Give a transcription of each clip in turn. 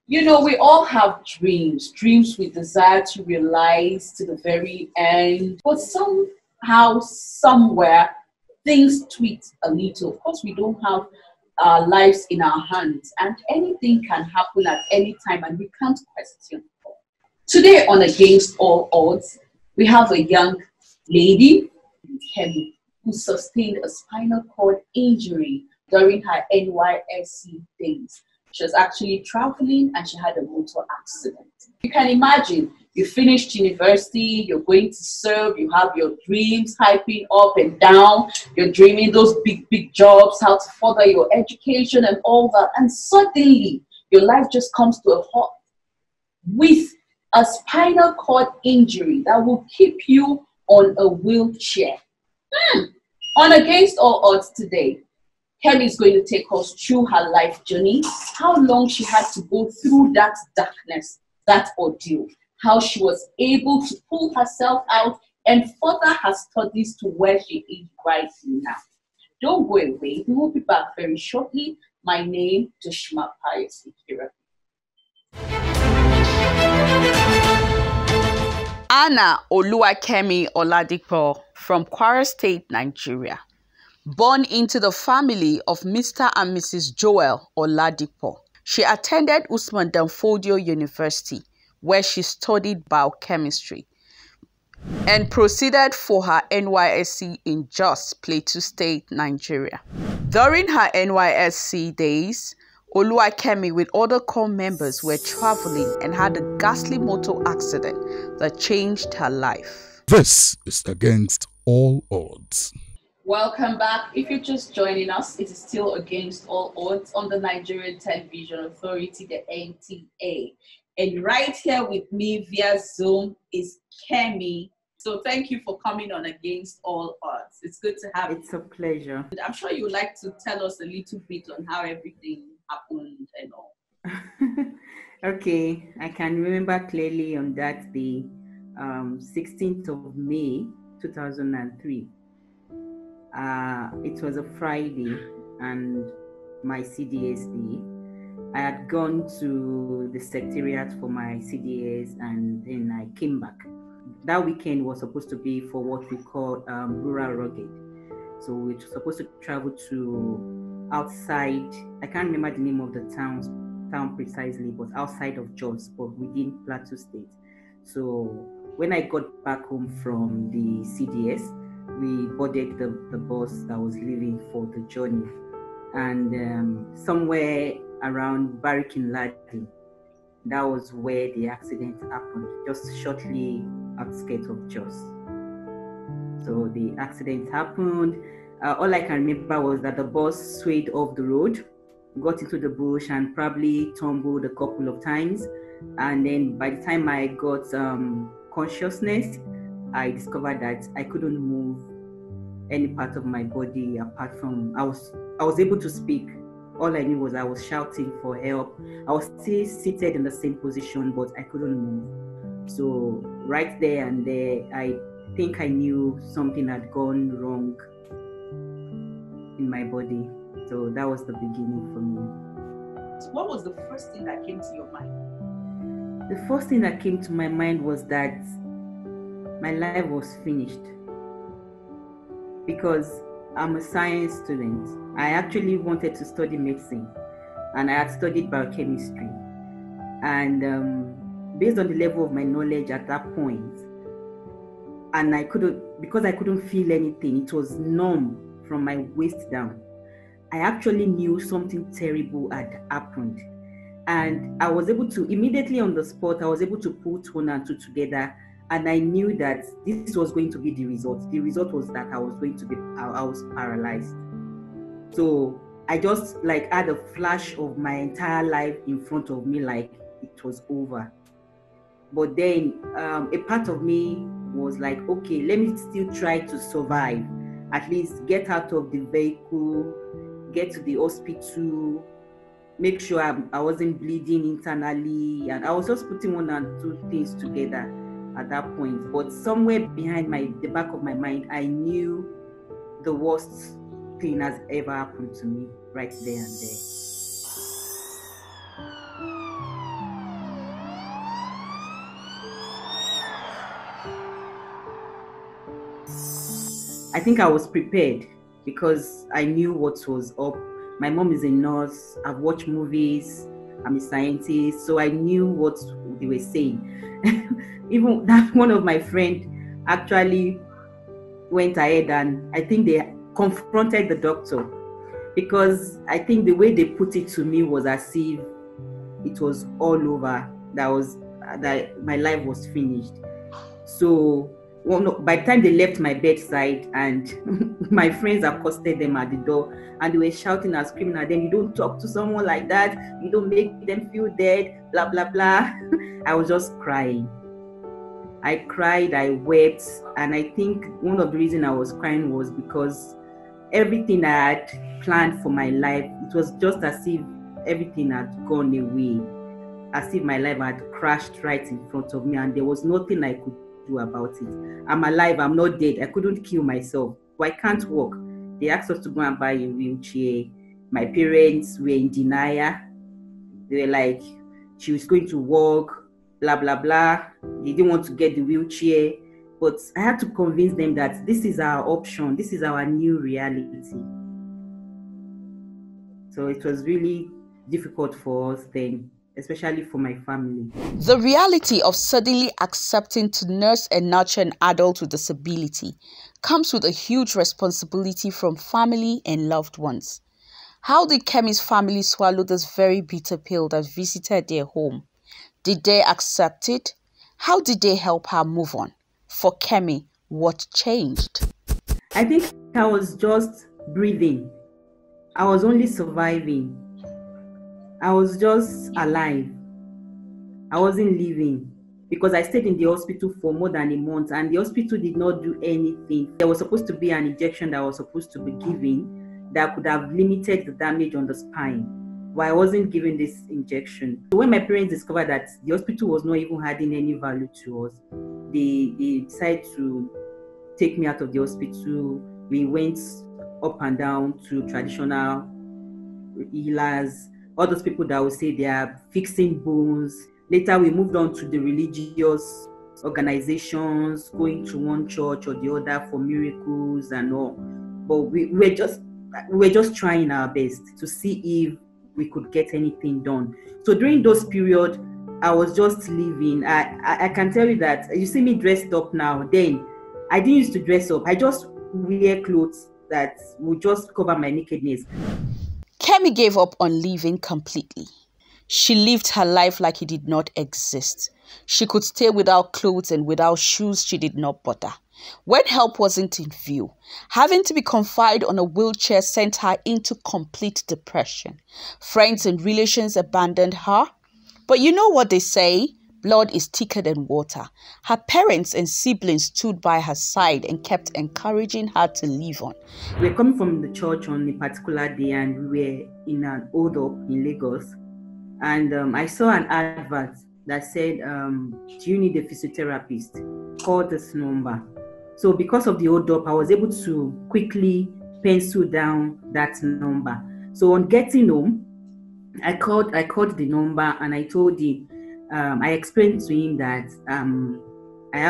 You know, we all have dreams we desire to realize to the very end, but somehow, somewhere, things tweak a little. Of course, we don't have our lives in our hands, and anything can happen at any time, and we can't question. Today on Against All Odds, we have a young lady, Kemi, who sustained a spinal cord injury during her NYSC days. She was actually traveling and she had a motor accident. You can imagine, you finished university, you're going to serve, you have your dreams hyping up and down, you're dreaming those big jobs, how to further your education and all that. And suddenly, your life just comes to a halt with a spinal cord injury that will keep you on a wheelchair. On Against All Odds today, Kemi is going to take us through her life journey, how long she had to go through that darkness, that ordeal, how she was able to pull herself out and further her studies to where she is right now. Don't go away. We will be back very shortly. My name is Joshua Pius Ikira. Anna Oluwakemi Oladipo from Kwara State, Nigeria. Born into the family of Mr. and Mrs. Joel Oladipo, she attended Usman Danfodio University, where she studied biochemistry, and proceeded for her NYSC in Jos, Plateau State, Nigeria. During her NYSC days, Oluwakemi with other core members were traveling and had a ghastly motor accident that changed her life. This is Against All Odds. Welcome back. If you're just joining us, it is still Against All Odds on the Nigerian Television Authority, the NTA. And right here with me via Zoom is Kemi. So thank you for coming on Against All Odds. It's good to have you. It's a pleasure. I'm sure you would like to tell us a little bit on how everything happened and all. Okay, I can remember clearly on that day, 16th of May, 2003. It was a Friday and my CDS day. I had gone to the secretariat for my CDS and then I came back. That weekend was supposed to be for what we call rural rugged. So we were supposed to travel to outside, I can't remember the name of the town precisely, but outside of Jos, but within Plateau State. So when I got back home from the CDS, we boarded the bus that was leaving for the journey. And somewhere around Barrakin Ladi, that was where the accident happened, just shortly outskirts of Jos. So the accident happened. All I can remember was that the bus swayed off the road, got into the bush and probably tumbled a couple of times. And then by the time I got consciousness, I discovered that I couldn't move any part of my body apart from, I was able to speak. All I knew was I was shouting for help. I was still seated in the same position, but I couldn't move. So right there and there, I think I knew something had gone wrong in my body. So that was the beginning for me. So what was the first thing that came to your mind? The first thing that came to my mind was that my life was finished. Because I'm a science student. I actually wanted to study medicine and I had studied biochemistry. And based on the level of my knowledge at that point, and because I couldn't feel anything, it was numb from my waist down. I actually knew something terrible had happened. And I was able to, immediately on the spot, I was able to put one and two together. And I knew that this was going to be the result. The result was that I was paralyzed. So I just like had a flash of my entire life in front of me, like it was over. But then a part of me was like, okay, let me still try to survive. At least get out of the vehicle, get to the hospital, make sure I wasn't bleeding internally. And I was just putting one and two things together at that point. But somewhere behind the back of my mind, I knew the worst thing has ever happened to me right there and there. I think I was prepared because I knew what was up. My mom is a nurse. I've watched movies. I'm a scientist. So I knew what they were saying. Even that one of my friends actually went ahead and I think they confronted the doctor, because I think the way they put it to me was as if it was all over. That my life was finished. So by the time they left my bedside and my friends accosted them at the door and they were shouting and screaming at them, you don't talk to someone like that, you don't make them feel dead, blah, blah, blah. I was just crying. I cried, I wept. And I think one of the reasons I was crying was because everything I had planned for my life, it was just as if everything had gone away, as if my life had crashed right in front of me and there was nothing I could do about it. I'm alive, I'm not dead. I couldn't kill myself, but I can't walk. They asked us to go and buy a wheelchair. My parents were in denial. They were like, she was going to walk, blah, blah, blah. They didn't want to get the wheelchair. But I had to convince them that this is our option. This is our new reality. So it was really difficult for us then, especially for my family. The reality of suddenly accepting to nurse and nurture an adult with disability comes with a huge responsibility from family and loved ones. How did Kemi's family swallow this very bitter pill that visited their home? Did they accept it? How did they help her move on? For Kemi, what changed? I think I was just breathing. I was only surviving. I was just alive. I wasn't living because I stayed in the hospital for more than a month and the hospital did not do anything. There was supposed to be an injection that was supposed to be given that could have limited the damage on the spine, but I wasn't given this injection. So when my parents discovered that the hospital was not even adding any value to us, they decided to take me out of the hospital. We went up and down to traditional healers, all those people that will say they are fixing bones. Later, we moved on to the religious organizations, going to one church or the other for miracles and all. But we were just trying our best to see if we could get anything done. So during those periods, I was just living. I can tell you that you see me dressed up now. Then I didn't used to dress up. I just wear clothes that would just cover my nakedness. Kemi gave up on living completely. She lived her life like it did not exist. She could stay without clothes and without shoes. She did not bother. When help wasn't in view, having to be confined on a wheelchair sent her into complete depression. Friends and relations abandoned her. But you know what they say? Blood is thicker than water. Her parents and siblings stood by her side and kept encouraging her to live on. We were coming from the church on a particular day and we were in an hold up in Lagos. And I saw an advert that said, do you need a physiotherapist? Call this number. So because of the hold up, I was able to quickly pencil down that number. So on getting home, I called the number and I told him, I explained to him that I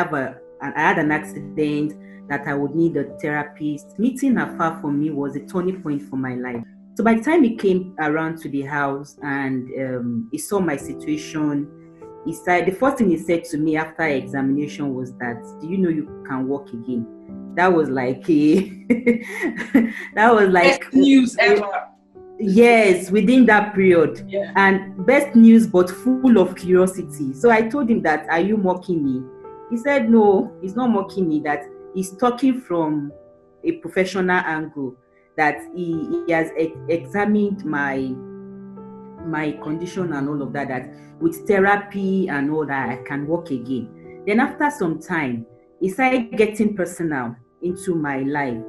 had an accident, that I would need a therapist. Meeting her far from me was a turning point for my life. So by the time he came around to the house and he saw my situation, the first thing he said to me after examination was that, do you know you can walk again? That was like Best news ever. Yes, within that period. Yeah. And best news, but full of curiosity. So I told him that, are you mocking me? He said, no, he's not mocking me, that he's talking from a professional angle, that he has examined my condition and all of that, that with therapy and all that, I can walk again. Then after some time, he started getting personal into my life.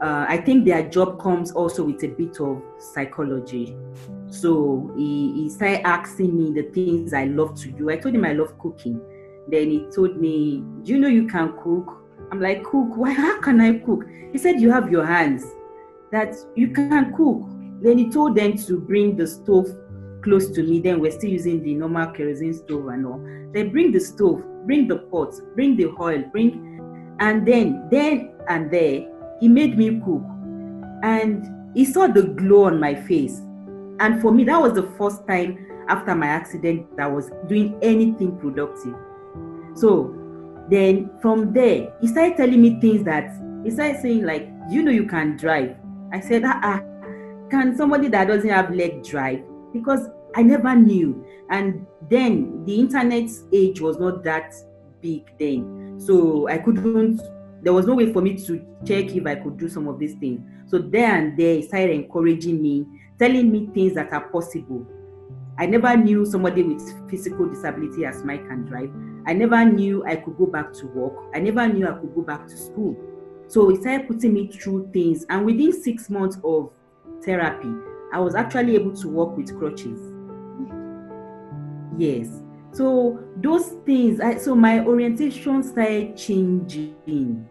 I think their job comes also with a bit of psychology. So he started asking me the things I love to do. I told him I love cooking. Then he told me, do you know you can cook? I'm like, cook? Why? How can I cook? He said, you have your hands, that you can cook. Then he told them to bring the stove close to me. Then we're still using the normal kerosene stove and all. They bring the stove, bring the pot, bring the oil, and then and there, he made me cook. And he saw the glow on my face. And for me, that was the first time after my accident that I was doing anything productive. So then from there, he started telling me things that, he started saying like, you know you can drive. I said, can somebody that doesn't have leg drive? Because I never knew. And then the internet age was not that big then. So there was no way for me to check if I could do some of these things. So there and there, he started encouraging me, telling me things that are possible. I never knew somebody with physical disability as mine can drive. I never knew I could go back to work. I never knew I could go back to school. So he started putting me through things. And within 6 months of therapy, I was actually able to walk with crutches. Yes. So those things, so my orientation started changing.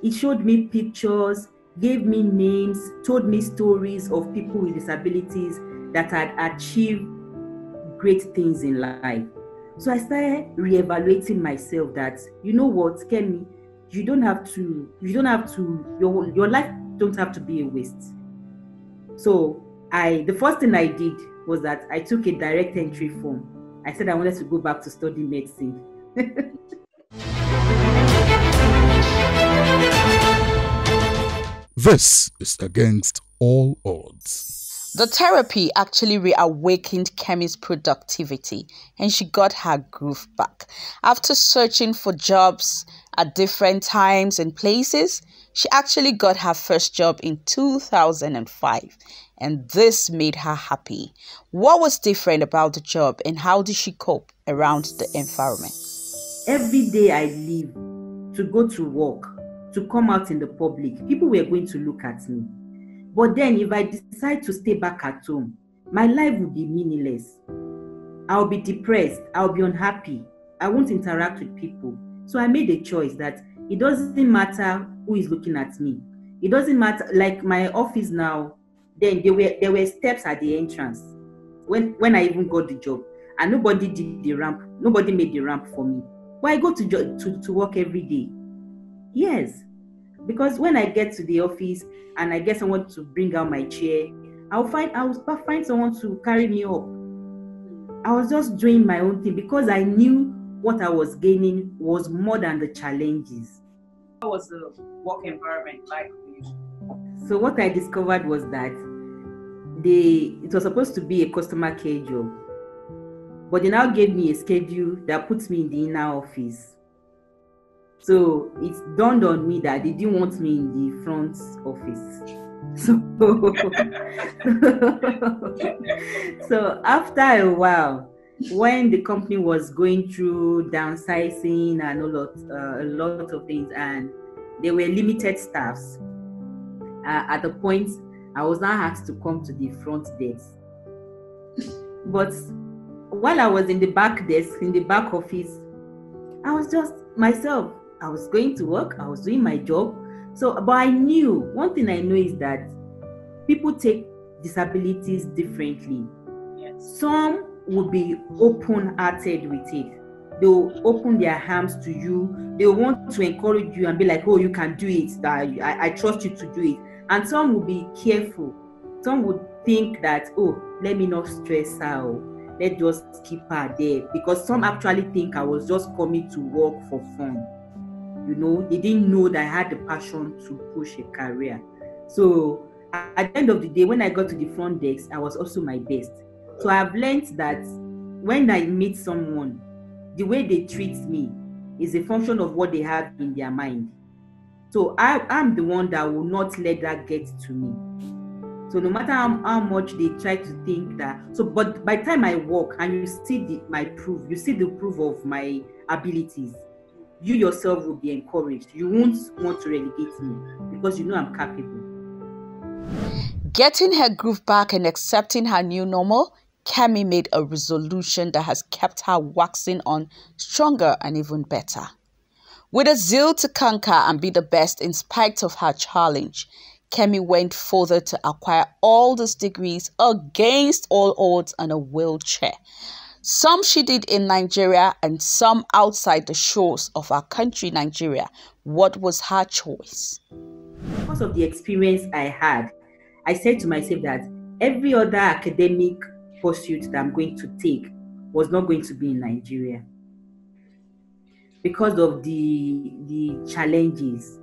It showed me pictures, gave me names, told me stories of people with disabilities that had achieved great things in life. So I started reevaluating myself that, you know what, Kemi, your life don't have to be a waste. So the first thing I did was that I took a direct entry form. I said I wanted to go back to study medicine. This is Against All Odds. The therapy actually reawakened Kemi's productivity and she got her groove back. After searching for jobs at different times and places, she actually got her first job in 2005 and this made her happy. What was different about the job and how did she cope around the environment? Every day I leave to go to work, to come out in the public, people were going to look at me. But then if I decide to stay back at home, my life will be meaningless. I'll be depressed. I'll be unhappy. I won't interact with people. So I made a choice that it doesn't matter who is looking at me. It doesn't matter, like my office now, then there were steps at the entrance when I even got the job. And nobody did the ramp. Nobody made the ramp for me. But I go to work every day. Yes. Because when I get to the office and I get someone to bring out my chair, I'll find someone to carry me up. I was just doing my own thing because I knew what I was gaining was more than the challenges. What was the work environment like for you? So what I discovered was that it was supposed to be a customer care job, but they now gave me a schedule that puts me in the inner office. So it dawned on me that they didn't want me in the front office. So after a while, when the company was going through downsizing and a lot of things, and there were limited staffs, at the point I was now asked to come to the front desk. But while I was in the back desk, in the back office, I was just myself. I was going to work, I was doing my job. But I knew, one thing I know is that people take disabilities differently. Yes. Some will be open-hearted with it. They'll open their arms to you. They want to encourage you and be like, oh, you can do it. I trust you to do it. And some will be careful. Some would think that, oh, let me not stress her. Let's just keep her there. Because some actually think I was just coming to work for fun. You know, they didn't know that I had the passion to push a career. So at the end of the day, when I got to the front desk, I was also my best. So I've learned that when I meet someone, the way they treat me is a function of what they have in their mind. So I'm the one that will not let that get to me. So no matter how much they try to think that, so but by the time I walk and you see my proof, you see the proof of my abilities, you yourself will be encouraged. You won't want to relegate me because you know I'm capable. Getting her groove back and accepting her new normal, Kemi made a resolution that has kept her waxing on stronger and even better. With a zeal to conquer and be the best in spite of her challenge, Kemi went further to acquire all these degrees against all odds on a wheelchair. Some she did in Nigeria and some outside the shores of our country, Nigeria. What was her choice? Because of the experience I had, I said to myself that every other academic pursuit that I'm going to take was not going to be in Nigeria. Because of the challenges,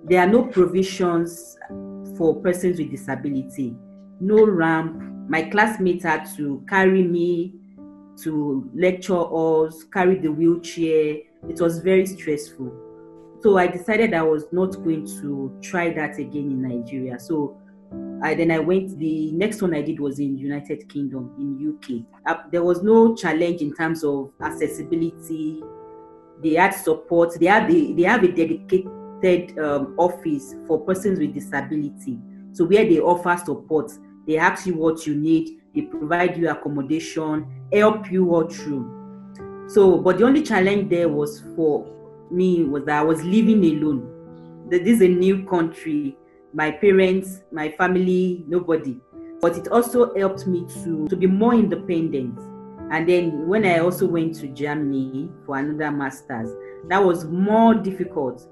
there are no provisions for persons with disability, no ramp. My classmates had to carry me to lecture halls, carry the wheelchair. It was very stressful. So I decided I was not going to try that again in Nigeria. So the next one I did was in United Kingdom, in UK. There was no challenge in terms of accessibility. They had support. They have a dedicated office for persons with disability. So where they offer support, they ask you what you need, they provide you accommodation, help you all through. So, but the only challenge there was for me was that I was living alone. This is a new country. My parents, my family, nobody. But it also helped me to be more independent. And then when I also went to Germany for another master's, that was more difficult,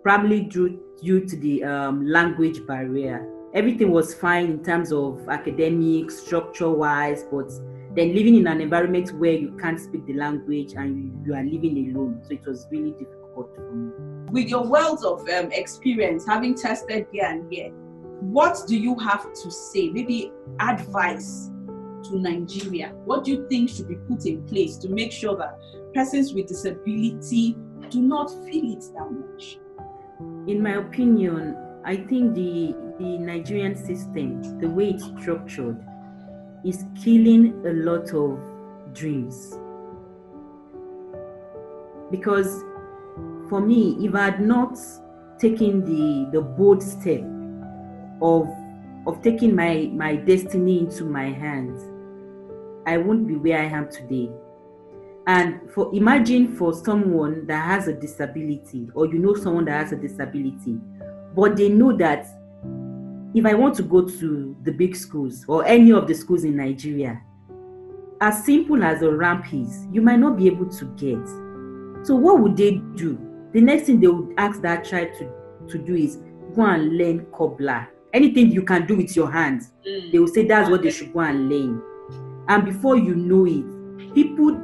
probably due to the language barrier. Everything was fine in terms of academic, structure-wise, but then living in an environment where you can't speak the language and you are living alone. So it was really difficult for me. With your wealth of experience, having tested here and here, what do you have to say? Maybe advice to Nigeria. What do you think should be put in place to make sure that persons with disability do not feel it that much? In my opinion, I think the Nigerian system, the way it's structured, is killing a lot of dreams. Because for me, if I had not taken the bold step of taking my destiny into my hands, I won't be where I am today. And imagine for someone that has a disability, or you know someone that has a disability, but they know that if I want to go to the big schools or any of the schools in Nigeria, as simple as a ramp is, you might not be able to get. So what would they do? The next thing they would ask that child to do is go and learn cobbler. Anything you can do with your hands, they will say that's what they should go and learn. And before you know it,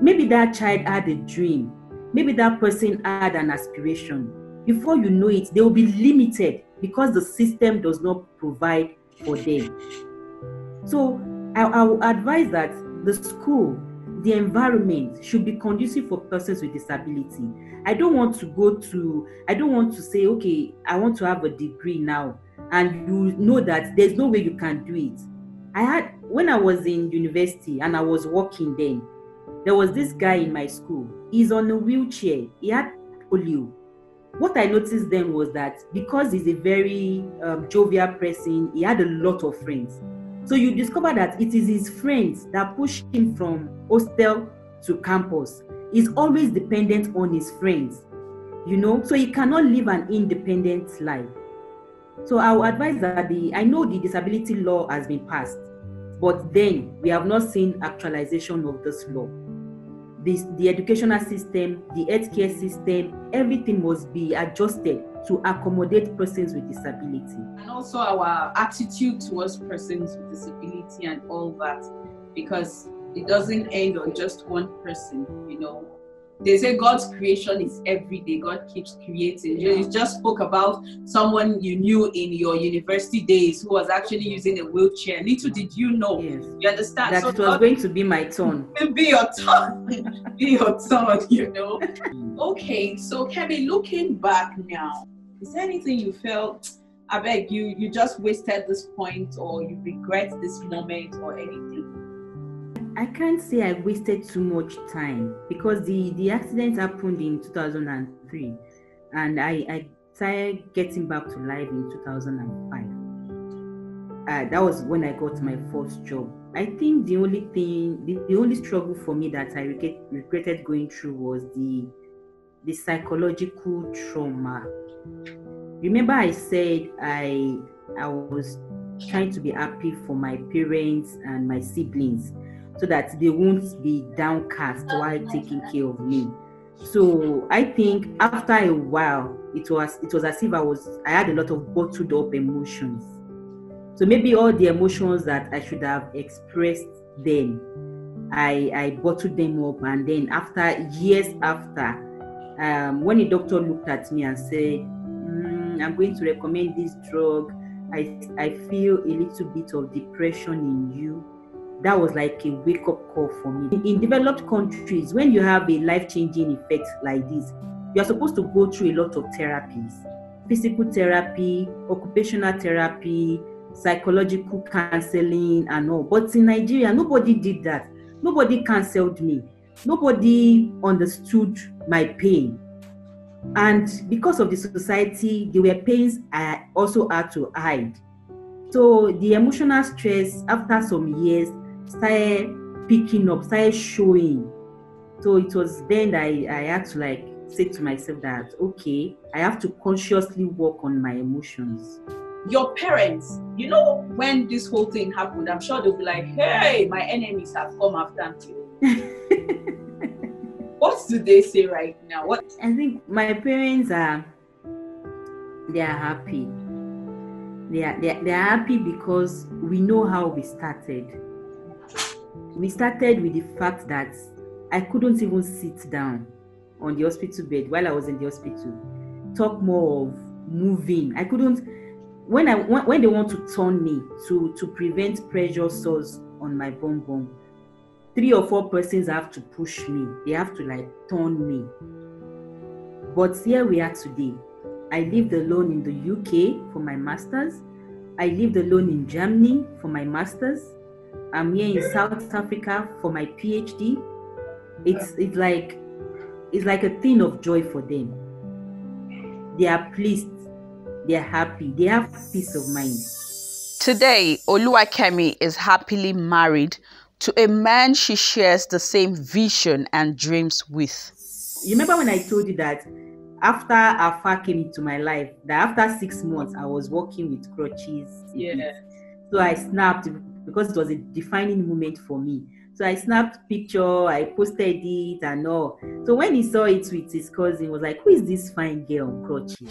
maybe that child had a dream, maybe that person had an aspiration. Before you know it, they will be limited because the system does not provide for them. So I will advise that the school, the environment should be conducive for persons with disability. I don't want to say, okay, I want to have a degree now, and you know that there's no way you can do it. When I was in university and I was working then, there was this guy in my school. He's on a wheelchair. He had polio. What I noticed then was that because he's a very jovial person, he had a lot of friends. So you discover that it is his friends that push him from hostel to campus. He's always dependent on his friends, so he cannot live an independent life. So I will advise that I know the disability law has been passed, but then we have not seen actualization of this law. The educational system, the healthcare system, everything must be adjusted to accommodate persons with disability. And also our attitude towards persons with disability and all that, because it doesn't end on just one person, They say God's creation is every day. God keeps creating. You just spoke about someone you knew in your university days who was actually using a wheelchair. Little did you know. Yes. You understand? That so it was going to be my turn. Be your turn. Be your turn, Okay, so Kemi, looking back now, is there anything you felt I beg you just wasted this point, or you regret this moment or anything? I can't say I wasted too much time, because the accident happened in 2003 and I started getting back to life in 2005. That was when I got my first job. I think the only struggle for me that I regretted going through was the psychological trauma. Remember I said I was trying to be happy for my parents and my siblings so that they won't be downcast while taking care of me. So I think after a while, it was as if I had a lot of bottled up emotions. So maybe all the emotions that I should have expressed then, I bottled them up, and then years after, when the doctor looked at me and said, I'm going to recommend this drug, I feel a little bit of depression in you. That was like a wake-up call for me. In developed countries, when you have a life-changing effect like this, you're supposed to go through a lot of therapies: physical therapy, occupational therapy, psychological counseling, and all. But in Nigeria, nobody did that. Nobody counseled me. Nobody understood my pain. And because of the society, there were pains I also had to hide. So the emotional stress after some years started picking up, started showing. So it was then that I had to say to myself that, okay, I have to consciously work on my emotions. Your parents, when this whole thing happened, I'm sure they'll be like, hey, my enemies have come after you. What do they say right now? I think my parents they are happy. They are happy because we know how we started. We started with the fact that I couldn't even sit down on the hospital bed while I was in the hospital. Talk more of moving. I couldn't. When they want to turn me to prevent pressure sores on my bum, 3 or 4 persons have to push me. They have to turn me. But here we are today. I lived alone in the UK for my master's. I lived alone in Germany for my master's. I'm here in South Africa for my PhD. It's like a thing of joy for them. They are pleased. They are happy. They have peace of mind. Today, Oluwakemi is happily married to a man she shares the same vision and dreams with. You remember when I told you that after Alpha came into my life, that after 6 months, I was working with crutches? Yeah. So I snapped because it was a defining moment for me. So I snapped picture, I posted it and all. So when he saw it with his cousin, he was like, who is this fine girl on crutches?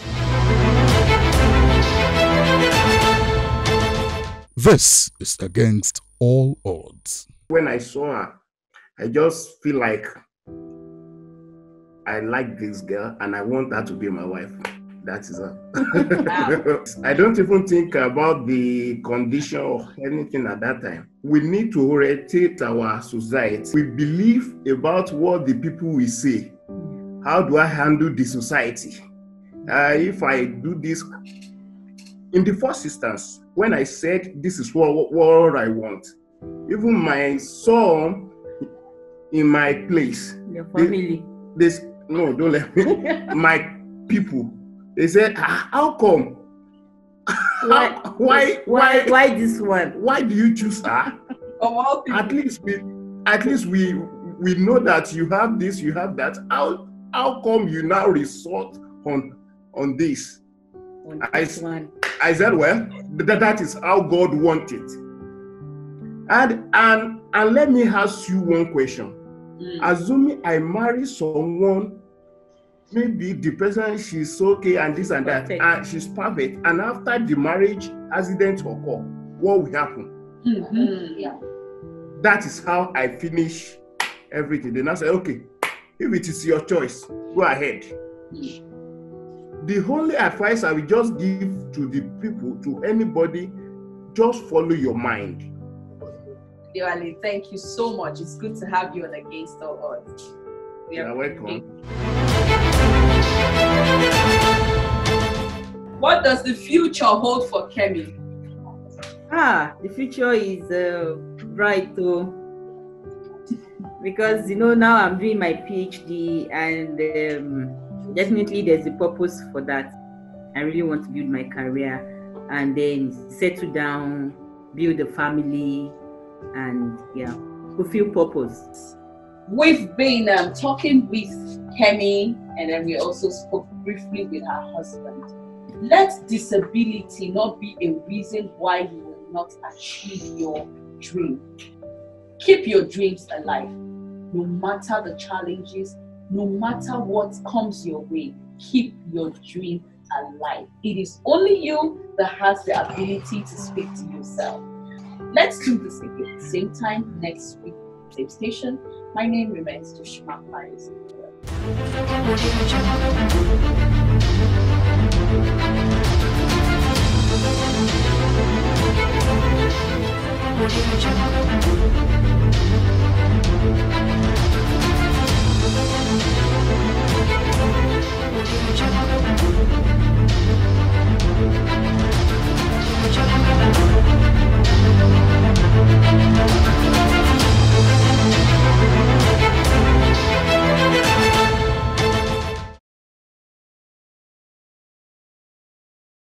This is Against All Odds. When I saw her, I just feel like I like this girl and I want her to be my wife. That is her. I don't even think about the condition or anything at that time. We need to orientate our society. We believe about what the people will say. How do I handle the society? If I do this, in the first instance, when I said this is what I want, even my son in my place, your family, no, don't let me. My people, they said, how come? Why this one? Why do you choose her? At least we know that you have this, you have that. How come you now resort on this? I said, well, that is how God wanted. And let me ask you one question. Assuming I marry someone, maybe the person, she's okay and this and that, and she's perfect, and after the marriage accident occur, what will happen? Yeah. That is how I finish everything. Then I say, okay, if it is your choice, go ahead. The only advice I will just give to the people, to anybody, just follow your mind. Diwali, thank you so much. It's good to have you on Against All Odds. You're welcome. What does the future hold for Kemi? The future is bright too. Because now I'm doing my PhD, and definitely there's a purpose for that. I really want to build my career and then settle down, build a family, and fulfill purpose. We've been talking with Kemi, and then we also spoke briefly with her husband. Let disability not be a reason why you will not achieve your dream. Keep your dreams alive. No matter the challenges, no matter what comes your way, keep your dream alive. It is only you that has the ability to speak to yourself. Let's do this again. Same time next week, same station. My name remains Tushma Paris. Audio Jungle.